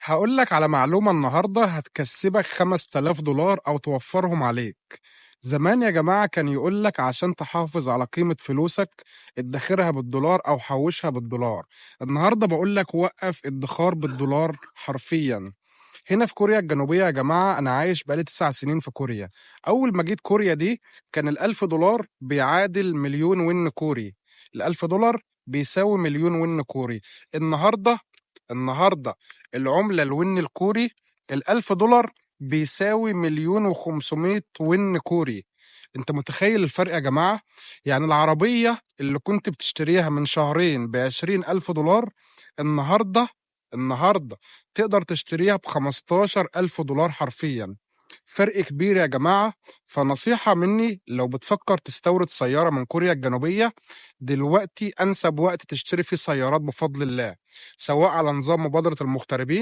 هاقول لك على معلومة النهارده هتكسبك $5000 أو توفّرهم عليك. زمان يا جماعة كان يقول لك عشان تحافظ على قيمة فلوسك ادّخرها بالدولار أو حوّشها بالدولار. النهارده باقول لك وقّف ادّخار بالدولار حرفيًا. هنا في كوريا الجنوبية يا جماعة أنا عايش بقى لي 9 سنين في كوريا. أول ما جيت كوريا دي كان ال1000 دولار بيعادل مليون وِن كوري. ال1000 دولار بيساوي مليون وِن كوري. النهارده العملة الوِن الكوري ال1000 دولار بيساوي مليون و500 وِن كوري. أنت متخيل الفرق يا جماعة؟ يعني العربية اللي كنت بتشتريها من شهرين ب20,000 دولار النهارده تقدر تشتريها ب15,000 دولار حرفيًا. فرق كبير يا جماعة. فنصيحة مني لو بتفكر تستورد سيارة من كوريا الجنوبية دلوقتي أنسب وقت تشتري فيه سيارات بفضل الله، سواء على نظام مبادرة المغتربين